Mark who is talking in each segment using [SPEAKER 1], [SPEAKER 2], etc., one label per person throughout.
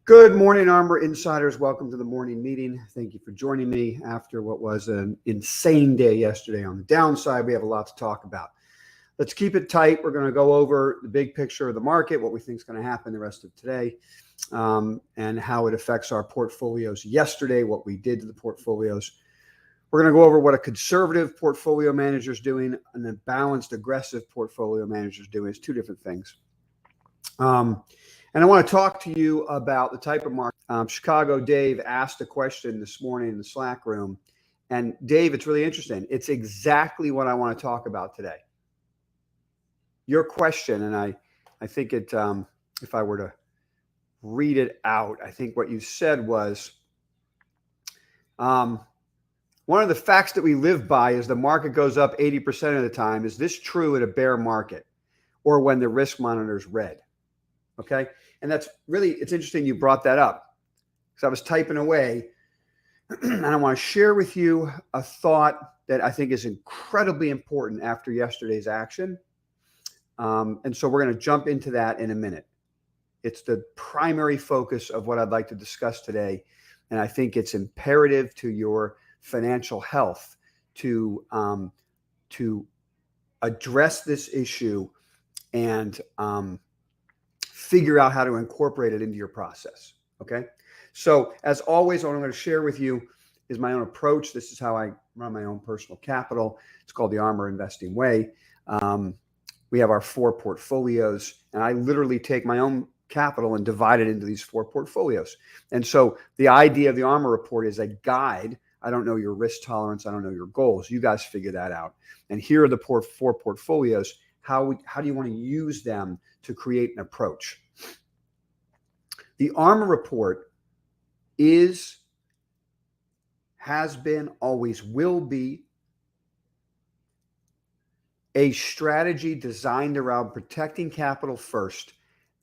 [SPEAKER 1] Good morning, ARMR Insiders. Welcome to the morning meeting. Thank you for joining me after what was an insane day yesterday on the downside. We have a lot to talk about. Let's keep it tight. We're going to go over the big picture of the market, what we think is going to happen the rest of today, and how it affects our portfolios yesterday, what we did to the portfolios. We're going to go over what a conservative portfolio manager is doing and a balanced, aggressive portfolio manager is doing. It's two different things. And I want to talk to you about the type of market. Chicago Dave asked a question this morning in the Slack room. And Dave, it's really interesting. It's exactly what I want to talk about today. Your question, and I think it, if I were to read it out, I think what you said was, one of the facts that we live by is the market goes up 80% of the time. Is this true in a bear market or when the risk monitor is red? Okay. And that's really, it's interesting you brought that up because I was typing away and I want to share with you a thought that I think is incredibly important after yesterday's action. And so we're going to jump into that in a minute. It's the primary focus of what I'd like to discuss today. And I think it's imperative to your financial health to address this issue and figure out how to incorporate it into your process. Okay. So as always, what I'm going to share with you is my own approach. This is how I run my own personal capital. It's called the ARMR Investing Way. We have our 4 portfolios, and I literally take my own capital and divide it into these 4 portfolios. And so the idea of the ARMR report is a guide. I don't know your risk tolerance. I don't know your goals. You guys figure that out. And here are the 4 portfolios. How do you want to use them to create an approach? The ARMR report has been, always will be a strategy designed around protecting capital first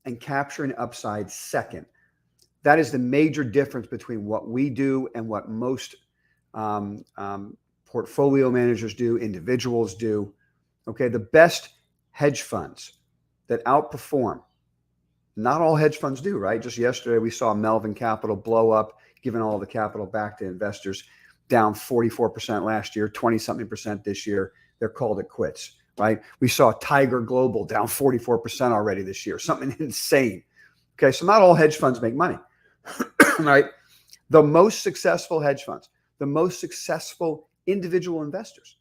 [SPEAKER 1] and capturing upside second. That is the major difference between what we do and what most portfolio managers do, individuals do. Okay, the best hedge funds that outperform. Not all hedge funds do, right? Just yesterday, we saw Melvin Capital blow up, giving all the capital back to investors, down 44% last year, 20-something% this year. They're called it quits, right? We saw Tiger Global down 44% already this year, something insane. Okay, so not all hedge funds make money, right? The most successful hedge funds, the most successful individual investors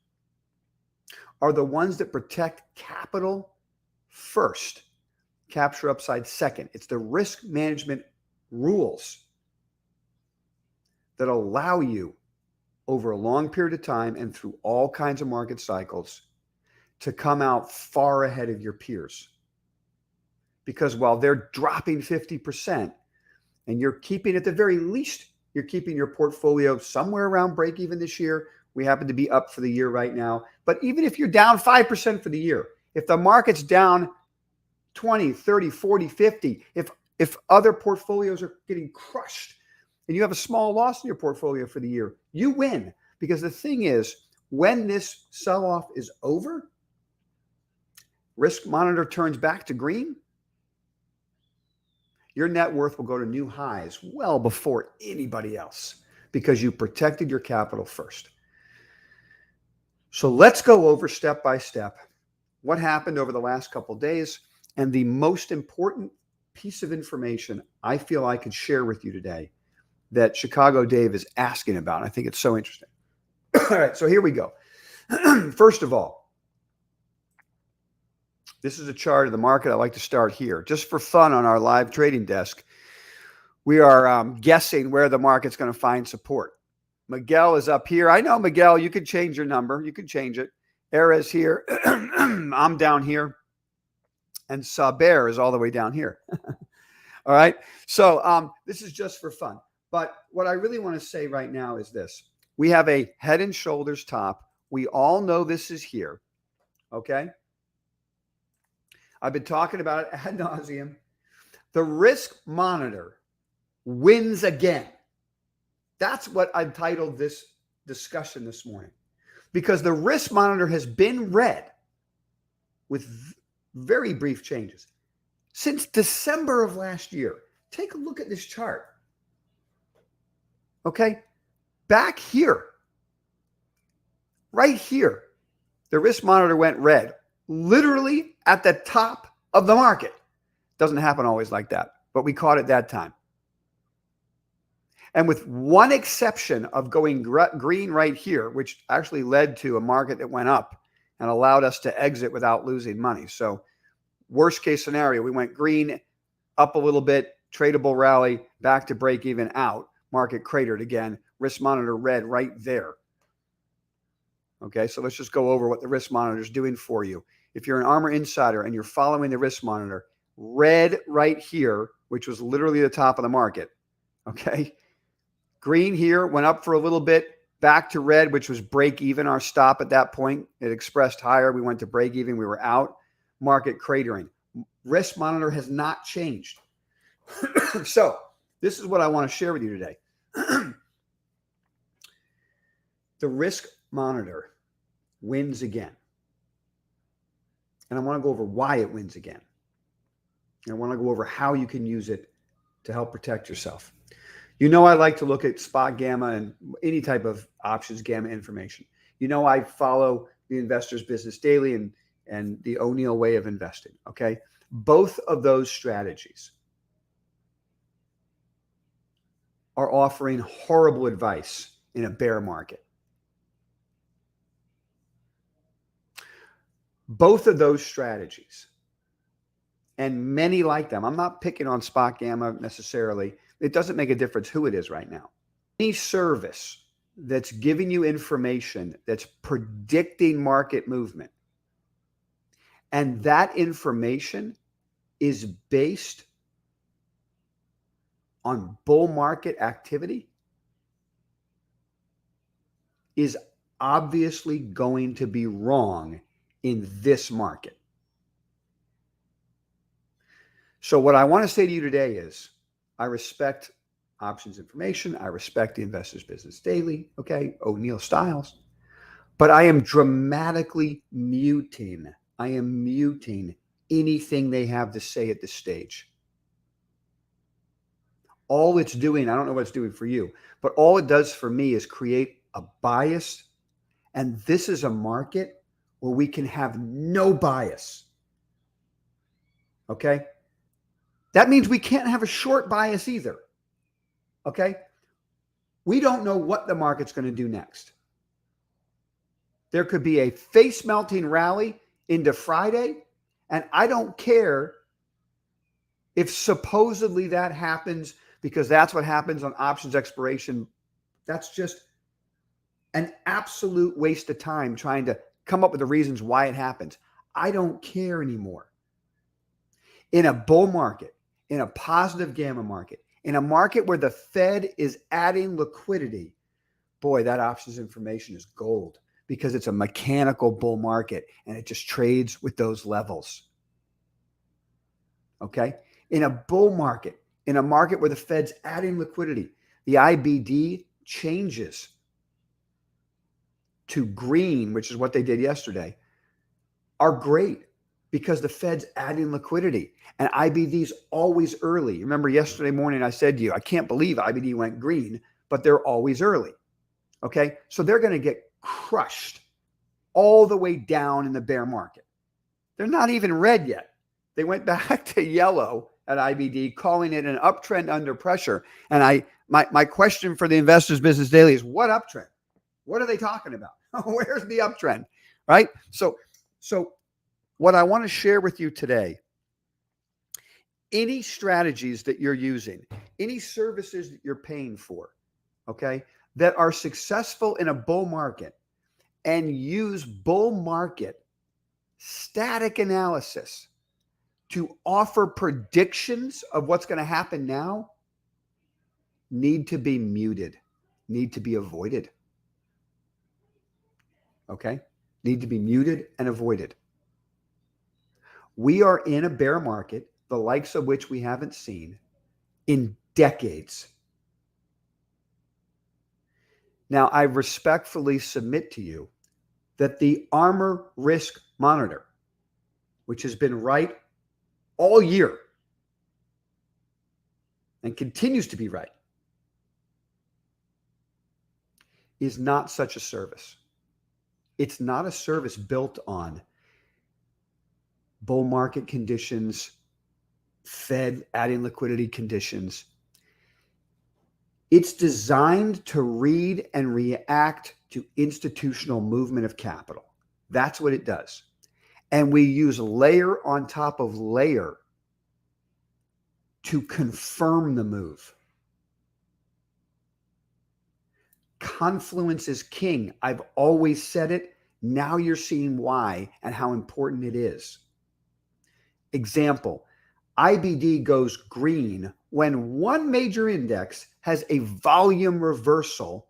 [SPEAKER 1] are the ones that protect capital first, capture upside second. It's the risk management rules that allow you over a long period of time and through all kinds of market cycles to come out far ahead of your peers. Because while they're dropping 50% and you're keeping, at the very least, you're keeping your portfolio somewhere around break even this year. We happen to be up for the year right now. But even if you're down 5% for the year, if the market's down 20, 30, 40, 50, if other portfolios are getting crushed and you have a small loss in your portfolio for the year, you win. Because the thing is, when this sell-off is over, risk monitor turns back to green, your net worth will go to new highs well before anybody else because you protected your capital first. So let's go over step by step what happened over the last couple of days. And the most important piece of information I feel I could share with you today that Chicago Dave is asking about. I think it's so interesting. All right, so here we go. First of all, this is a chart of the market. I like to start here. Just for fun on our live trading desk, we are guessing where the market's going to find support. Miguel is up here. I know, Miguel, you could change your number. You could change it. Era's here. I'm down here. And Saber is all the way down here. All right. So this is just for fun. But what I really want to say right now is this. We have a head and shoulders top. We all know this is here. Okay. I've been talking about it ad nauseum. The risk monitor wins again. That's what I've titled this discussion this morning, because the risk monitor has been red with very brief changes since December of last year. Take a look at this chart. Okay, back here, right here, the risk monitor went red, literally at the top of the market. Doesn't happen always like that, but we caught it that time. And with one exception of going green right here, which actually led to a market that went up and allowed us to exit without losing money. So worst case scenario, we went green, up a little bit, tradable rally, back to break even, out. Market cratered again, risk monitor red right there. Okay, so let's just go over what the risk monitor is doing for you. If you're an ARMR insider and you're following the risk monitor, red right here, which was literally the top of the market, okay? Green here, went up for a little bit, back to red, which was break even, our stop at that point. It expressed higher. We went to break even. We were out. Market cratering. Risk monitor has not changed. So this is what I want to share with you today. The risk monitor wins again. And I want to go over why it wins again. And I want to go over how you can use it to help protect yourself. You know, I like to look at SpotGamma and any type of options gamma information. You know, I follow the Investor's Business Daily and the O'Neill way of investing. Okay. Both of those strategies are offering horrible advice in a bear market. Both of those strategies, and many like them. I'm not picking on SpotGamma necessarily. It doesn't make a difference who it is right now. Any service that's giving you information that's predicting market movement, and that information is based on bull market activity, is obviously going to be wrong in this market. So what I want to say to you today is, I respect options information. I respect the Investor's Business Daily, okay, O'Neill Styles, but I am dramatically muting. I am muting anything they have to say at this stage. All it's doing, I don't know what it's doing for you, but all it does for me is create a bias. And this is a market where we can have no bias. Okay? That means we can't have a short bias either. Okay? We don't know what the market's going to do next. There could be a face-melting rally into Friday, and I don't care if supposedly that happens because that's what happens on options expiration. That's just an absolute waste of time trying to come up with the reasons why it happens. I don't care anymore. In a bull market, in a positive gamma market, in a market where the Fed is adding liquidity, boy, that options information is gold because it's a mechanical bull market and it just trades with those levels. Okay? In a bull market, in a market where the Fed's adding liquidity, the IBD changes to green, which is what they did yesterday, are great because the Fed's adding liquidity and IBD's always early. Remember yesterday morning I said to you, I can't believe IBD went green, but they're always early. Okay? So they're going to get crushed all the way down in the bear market. They're not even red yet. They went back to yellow at IBD, calling it an uptrend under pressure. And my question for the Investor's Business Daily is, what uptrend? What are they talking about? Where's the uptrend? Right? So what I want to share with you today, any strategies that you're using, any services that you're paying for, okay, that are successful in a bull market and use bull market static analysis to offer predictions of what's going to happen now, need to be muted, need to be avoided. Okay? Need to be muted and avoided. We are in a bear market, the likes of which we haven't seen in decades. Now, I respectfully submit to you that the ARMR Risk Monitor, which has been right all year, and continues to be right, is not such a service. It's not a service built on bull market conditions, Fed adding liquidity conditions. It's designed to read and react to institutional movement of capital. That's what it does. And we use layer on top of layer to confirm the move. Confluence is king. I've always said it. Now you're seeing why and how important it is. Example, IBD goes green when one major index has a volume reversal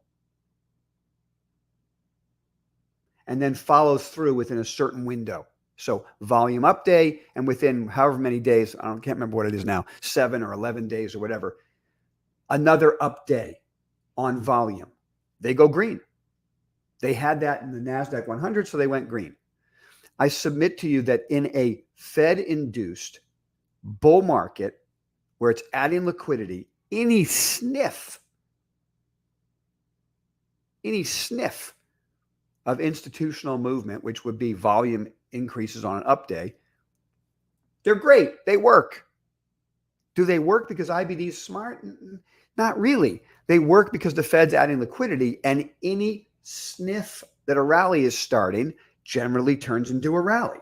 [SPEAKER 1] and then follows through within a certain window. So volume up day, and within however many days, can't remember what it is now, 7 or 11 days or whatever, another up day on volume. They go green. They had that in the NASDAQ 100, so they went green. I submit to you that in a Fed-induced bull market where it's adding liquidity, any sniff of institutional movement, which would be volume increases on an up day, they're great. They work. Do they work because IBD is smart? Not really. They work because the Fed's adding liquidity, and any sniff that a rally is starting generally turns into a rally.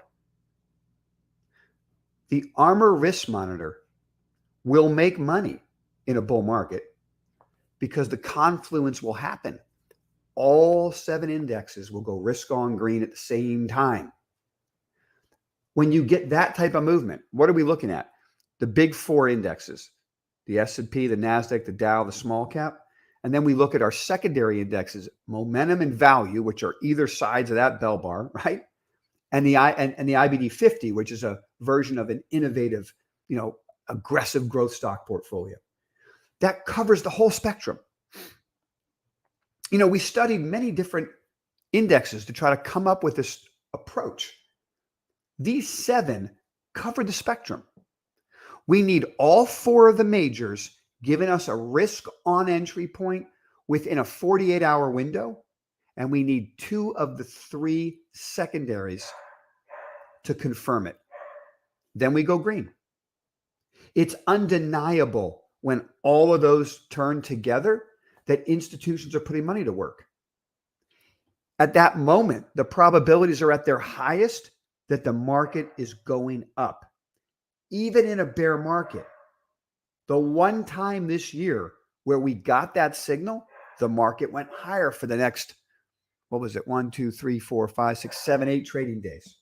[SPEAKER 1] The ARMR Risk Monitor will make money in a bull market because the confluence will happen. All 7 indexes will go risk on green at the same time. When you get that type of movement, what are we looking at? The big 4 indexes, the S&P, the NASDAQ, the Dow, the small cap. And then we look at our secondary indexes, momentum and value, which are either sides of that bell bar, right? And the IBD 50, which is a version of an innovative, aggressive growth stock portfolio. That covers the whole spectrum. We studied many different indexes to try to come up with this approach. These 7 cover the spectrum. We need all 4 of the majors giving us a risk on entry point within a 48-hour window, and we need 2 of the 3 secondaries to confirm it. Then we go green. It's undeniable when all of those turn together that institutions are putting money to work. At that moment, the probabilities are at their highest that the market is going up. Even in a bear market, the one time this year where we got that signal, the market went higher for the next, 1, 2, 3, 4, 5, 6, 7, 8 trading days,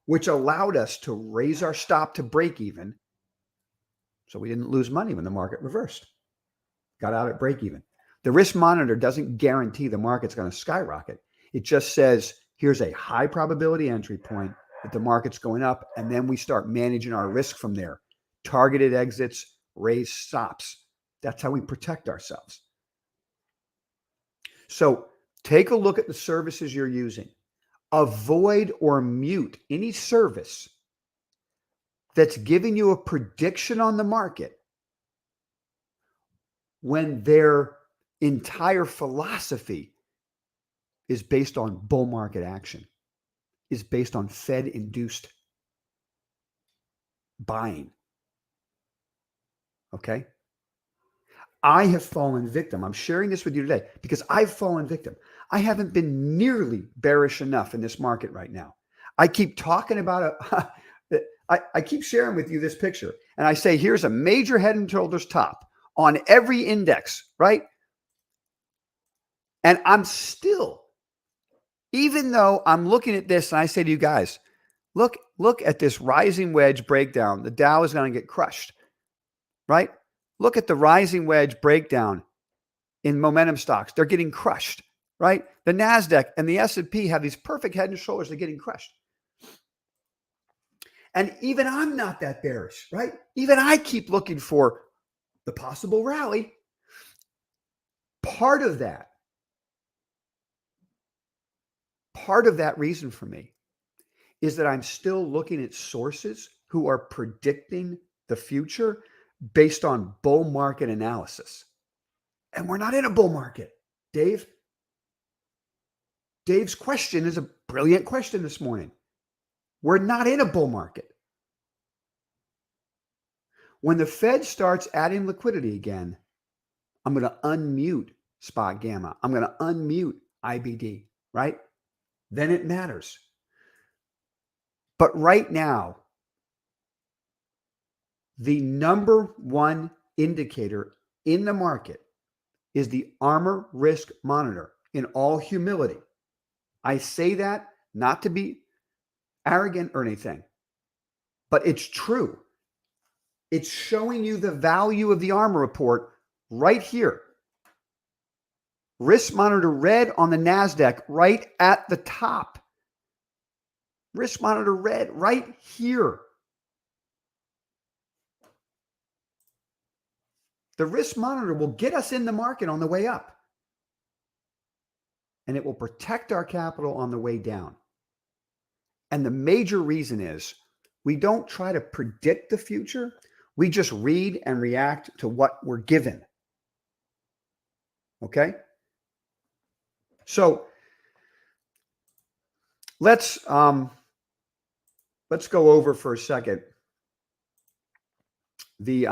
[SPEAKER 1] which allowed us to raise our stop to break even. So we didn't lose money when the market reversed. Got out at break even. The risk monitor doesn't guarantee the market's going to skyrocket. It just says, here's a high probability entry point that the market's going up, and then we start managing our risk from there. Targeted exits, raised stops. That's how we protect ourselves. So take a look at the services you're using. Avoid or mute any service that's giving you a prediction on the market when their entire philosophy is based on bull market action, is based on Fed-induced buying. Okay? I have fallen victim. I'm sharing this with you today because I've fallen victim. I haven't been nearly bearish enough in this market right now. I keep talking about it. I keep sharing with you this picture, and I say, here's a major head and shoulders top on every index, right? And I'm still, even though I'm looking at this, and I say to you guys, look at this rising wedge breakdown. The Dow is going to get crushed, right? Look at the rising wedge breakdown in momentum stocks. They're getting crushed, right? The NASDAQ and the S&P have these perfect head and shoulders. They're getting crushed. And even I'm not that bearish, right? Even I keep looking for the possible rally. Part of that reason for me is that I'm still looking at sources who are predicting the future based on bull market analysis. And we're not in a bull market, Dave. Dave's question is a brilliant question this morning. We're not in a bull market. When the Fed starts adding liquidity again, I'm going to unmute SpotGamma. I'm going to unmute IBD, right? Then it matters. But right now, the number one indicator in the market is the ARMR Risk Monitor. In all humility, I say that not to be arrogant or anything, but it's true. It's showing you the value of the ARMR report right here. Risk Monitor red on the NASDAQ right at the top. Risk Monitor red right here. The Risk Monitor will get us in the market on the way up. And it will protect our capital on the way down. And the major reason is we don't try to predict the future. We just read and react to what we're given. Okay? So let's go over for a second the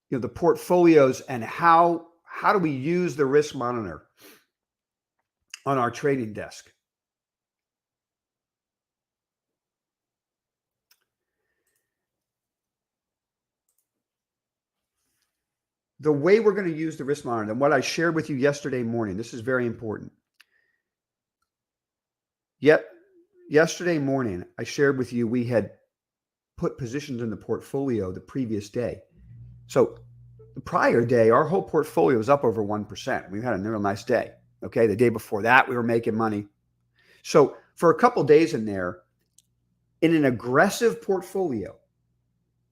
[SPEAKER 1] the portfolios and how do we use the Risk Monitor on our trading desk. The way we're going to use the Risk Monitor and what I shared with you yesterday morning, this is very important. Yesterday morning, I shared with you we had put positions in the portfolio the previous day. So the prior day, our whole portfolio was up over 1%. We had a real nice day. Okay. The day before that, we were making money. So for a couple days in there, in an aggressive portfolio,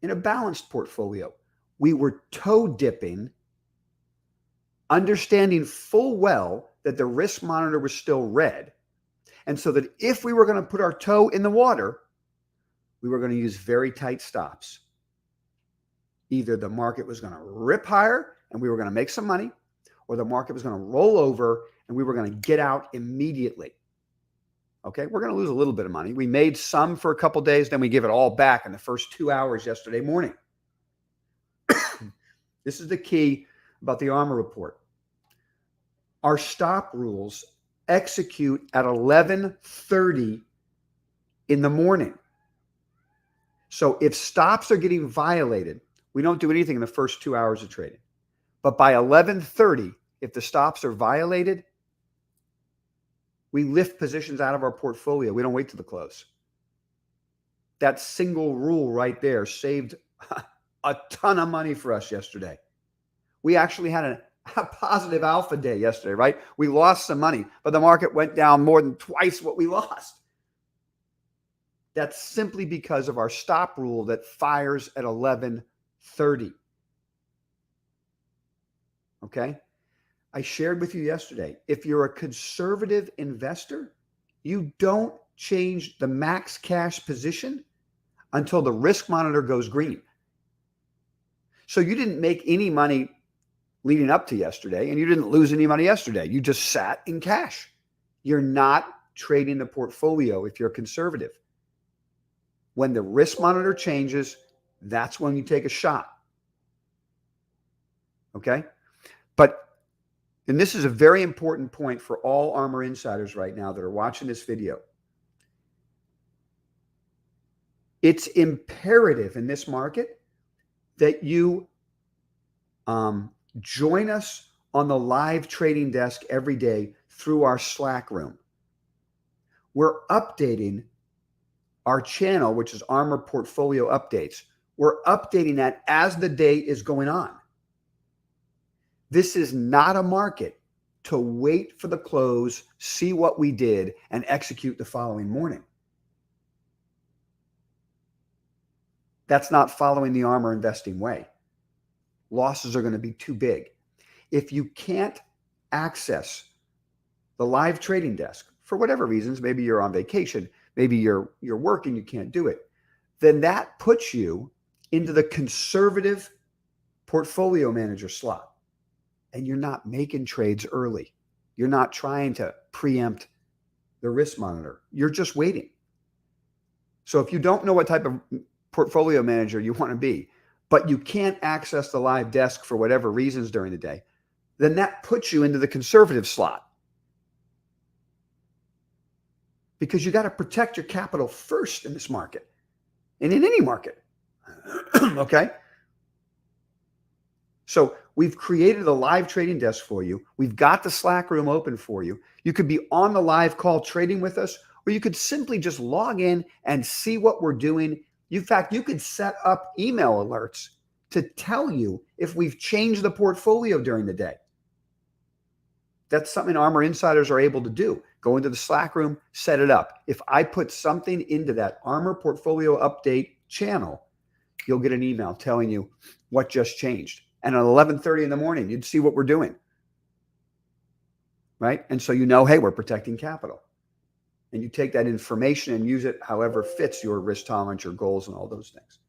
[SPEAKER 1] in a balanced portfolio, we were toe dipping, understanding full well that the Risk Monitor was still red. And so that if we were going to put our toe in the water, we were going to use very tight stops. Either the market was going to rip higher and we were going to make some money, or the market was going to roll over and we were going to get out immediately. Okay, we're going to lose a little bit of money. We made some for a couple days, then we give it all back in the first 2 hours yesterday morning. This is the key about the ARMR report. Our stop rules execute at 11:30 in the morning. So if stops are getting violated, we don't do anything in the first 2 hours of trading. But by 11:30, if the stops are violated, we lift positions out of our portfolio. We don't wait till the close. That single rule right there saved a ton of money for us yesterday. We actually had a positive alpha day yesterday, right? We lost some money, but the market went down more than twice what we lost. That's simply because of our stop rule that fires at 11:30. Okay? I shared with you yesterday, if you're a conservative investor, you don't change the max cash position until the Risk Monitor goes green. So you didn't make any money leading up to yesterday, and you didn't lose any money yesterday. You just sat in cash. You're not trading the portfolio if you're conservative. When the Risk Monitor changes, that's when you take a shot. Okay? And this is a very important point for all ARMR insiders right now that are watching this video. It's imperative in this market that you join us on the live trading desk every day through our Slack room. We're updating our channel, which is ARMR Portfolio Updates. We're updating that as the day is going on. This is not a market to wait for the close, see what we did, and execute the following morning. That's not following the ARMR investing way. Losses are going to be too big. If you can't access the live trading desk for whatever reasons, maybe you're on vacation, maybe you're working, you can't do it, then that puts you into the conservative portfolio manager slot, and you're not making trades early. You're not trying to preempt the risk monitor. You're just waiting. So if you don't know what type of portfolio manager you want to be, but you can't access the live desk for whatever reasons during the day, then that puts you into the conservative slot. Because you got to protect your capital first in this market and in any market. Okay? So we've created a live trading desk for you. We've got the Slack room open for you. You could be on the live call trading with us, or you could simply just log in and see what we're doing. In fact, you could set up email alerts to tell you if we've changed the portfolio during the day. That's something ARMR insiders are able to do. Go into the Slack room, set it up. If I put something into that ARMR portfolio update channel, you'll get an email telling you what just changed. And at 11:30 in the morning, you'd see what we're doing. Right? And so you know, hey, we're protecting capital. And you take that information and use it however fits your risk tolerance, your goals, and all those things.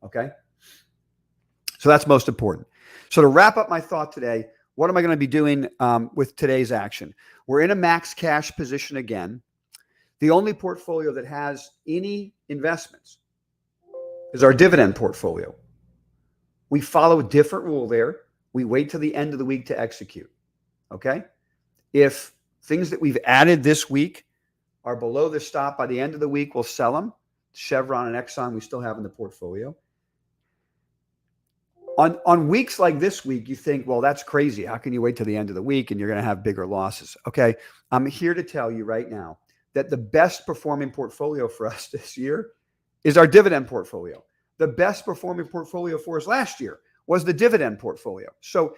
[SPEAKER 1] Okay? So that's most important. So to wrap up my thought today, what am I going to be doing with today's action? We're in a max cash position again. The only portfolio that has any investments is our dividend portfolio. We follow a different rule there. We wait till the end of the week to execute. Okay? If things that we've added this week are below the stop by the end of the week, we'll sell them. Chevron and Exxon we still have in the portfolio. On weeks like this week, you think, well, that's crazy. How can you wait till the end of the week and you're going to have bigger losses? Okay, I'm here to tell you right now that the best performing portfolio for us this year is our dividend portfolio. The best performing portfolio for us last year was the dividend portfolio. So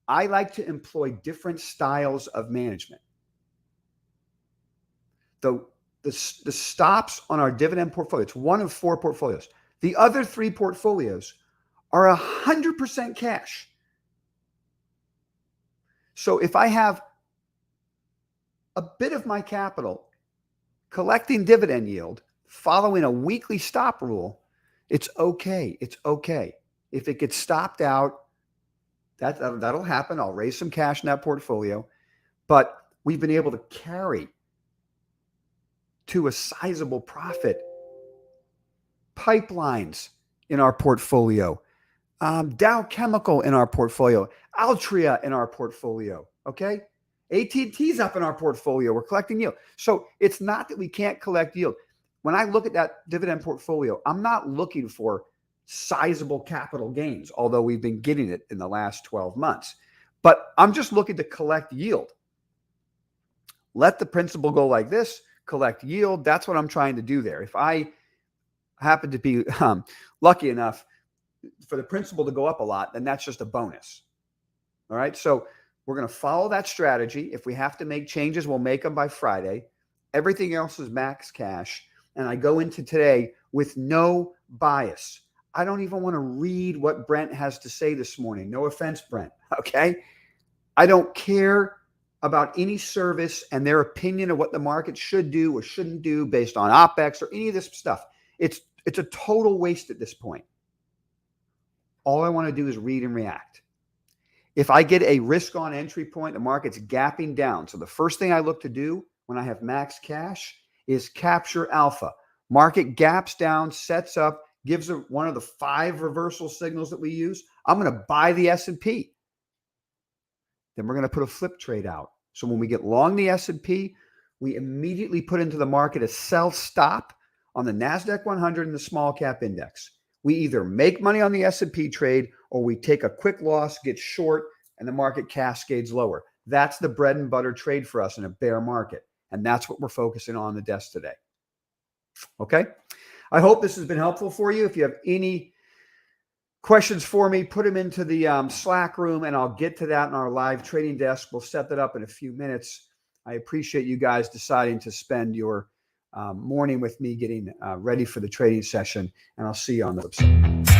[SPEAKER 1] I like to employ different styles of management. The stops on our dividend portfolio, it's one of 4 portfolios. The other 3 portfolios are 100% cash. So if I have a bit of my capital collecting dividend yield, following a weekly stop rule, it's okay. It's okay. If it gets stopped out, that'll happen. I'll raise some cash in that portfolio. But we've been able to carry to a sizable profit pipelines in our portfolio, Dow Chemical in our portfolio, Altria in our portfolio, okay? AT&T's up in our portfolio. We're collecting yield. So it's not that we can't collect yield. When I look at that dividend portfolio, I'm not looking for sizable capital gains, although we've been getting it in the last 12 months. But I'm just looking to collect yield. Let the principal go like this, collect yield. That's what I'm trying to do there. If I happen to be lucky enough for the principal to go up a lot, then that's just a bonus. All right. So we're going to follow that strategy. If we have to make changes, we'll make them by Friday. Everything else is max cash. And I go into today with no bias. I don't even want to read what Brent has to say this morning. No offense, Brent. Okay. I don't care about any service and their opinion of what the market should do or shouldn't do based on OpEx or any of this stuff. It's a total waste at this point. All I want to do is read and react. If I get a risk on entry point, the market's gapping down. So the first thing I look to do when I have max cash is capture alpha. Market gaps down, sets up, gives one of the 5 reversal signals that we use. I'm going to buy the S&P. Then we're going to put a flip trade out. So when we get long the S&P, we immediately put into the market a sell stop on the NASDAQ 100 and the small cap index. We either make money on the S&P trade or we take a quick loss, get short, and the market cascades lower. That's the bread and butter trade for us in a bear market. And that's what we're focusing on the desk today. Okay. I hope this has been helpful for you. If you have any questions for me, put them into the Slack room and I'll get to that in our live trading desk. We'll set that up in a few minutes. I appreciate you guys deciding to spend your morning with me getting ready for the trading session, and I'll see you on the website.